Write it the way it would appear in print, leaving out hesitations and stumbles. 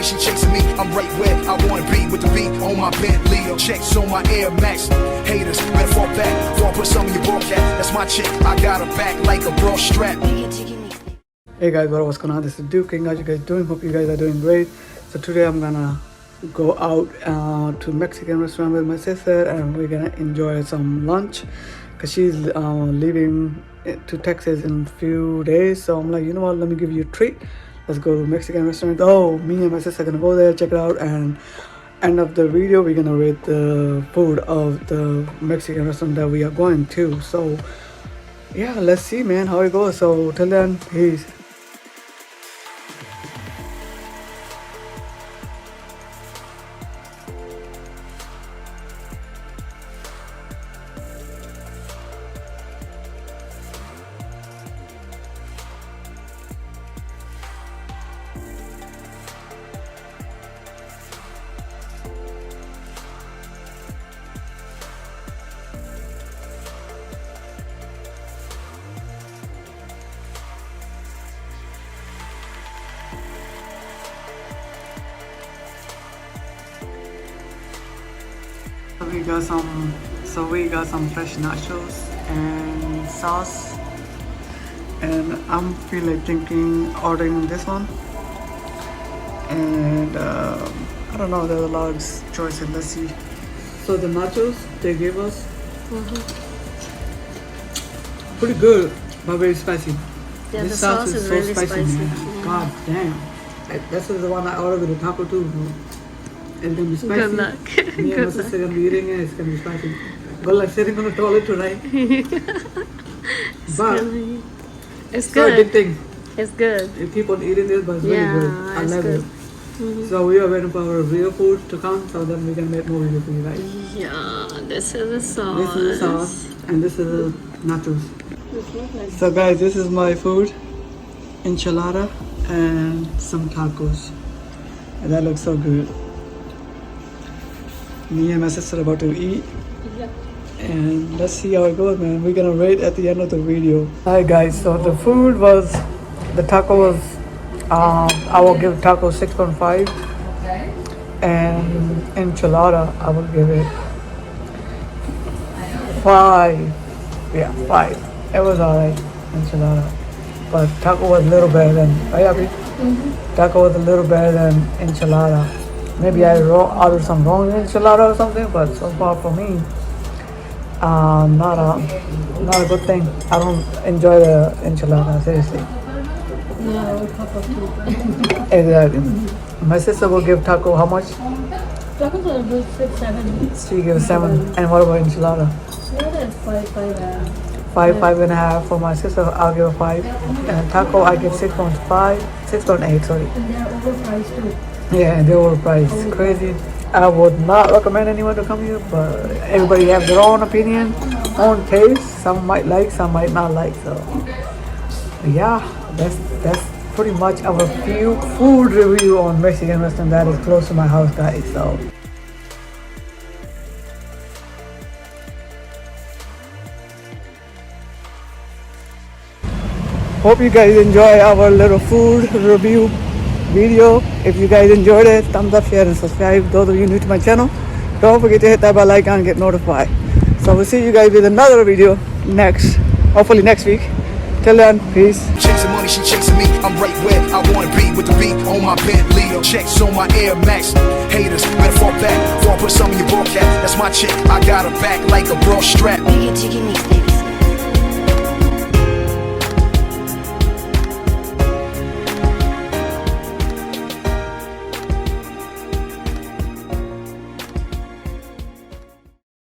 she chasing me. I'm right where I wanna be with the beat on my Bentley. Checks on my Air Max. Haters, better fall back before I put some in your ball cap. That's my chick, I got her back like a bra strap. Hey guys, what's going on? This is Duke. How you guys doing? Hope you guys are doing great. So today I'm gonna go out to Mexican restaurant with my sister, and we're gonna enjoy some lunch because she's leaving to Texas in a few days. So I'm like, you know what, let me give you a treat. Let's go to Mexican restaurant. Oh, me and my sister are gonna go there, check it out, and end of the video we're gonna rate the food of the Mexican restaurant that we are going to. So yeah, let's see, man, how it goes. So till then, peace. We got some fresh nachos and sauce, and I'm feeling thinking ordering this one. And I don't know, there's a lot of choices. Let's see. So the nachos they gave us, pretty good, but very spicy. Yeah, this the sauce is so really spicy, man. Yeah. God damn. This is the one I ordered with the taco too. It's gonna be spicy. Good luck. Me and my sister gonna be eating it. It's gonna be spicy. Well, like sitting on the toilet tonight. But it's so good. addicting. It's good. You keep on eating this, but it's really good. I it's love good. it. So we are waiting for our real food to come, so then we can make more videos for you guys. Yeah, this is the sauce. This is the sauce, and this is the nachos. So guys, this is my food: enchilada and some tacos. And that looks so good. Me and my sister are about to eat. Yeah. And let's see how it goes, man. We're gonna rate at the end of the video. Hi guys, so the food was, the taco was, I will give taco 6.5, and enchilada I will give it 5. Yeah, 5. It was alright, enchilada, but taco was a little better than, taco was a little better than enchilada. Maybe I ordered some wrong enchilada or something, but so far for me, not a good thing. I don't enjoy the enchilada, seriously. No, taco too. Exactly. My sister will give taco how much? Tacos are good 6, 7. She gives 7. And what about enchilada? Yeah, it's 5, 5.5. 5.5 for my sister. I'll give her 5. And taco I give 6.5, 6.8. Sorry. And they're overpriced too. Yeah, they were priced crazy. I would not recommend anyone to come here, but everybody have their own opinion, own taste. Some might like, some might not like. So yeah, that's pretty much our few food review on Mexican restaurant that is close to my house, guys. So hope you guys enjoy our little food review video. If you guys enjoyed it, thumbs up, share, and subscribe. Those of you new to my channel, don't forget to hit that bell icon and get notified. So we'll see you guys with another video hopefully next week. Till then, peace. Chasing money, she chasing me. I'm right where I wanna be with the beat on my Bentley. Checks on my Air Max. Haters, better fall back before I put some in your ball cap. That's my chick, I got her back like a bra strap. Mixtape.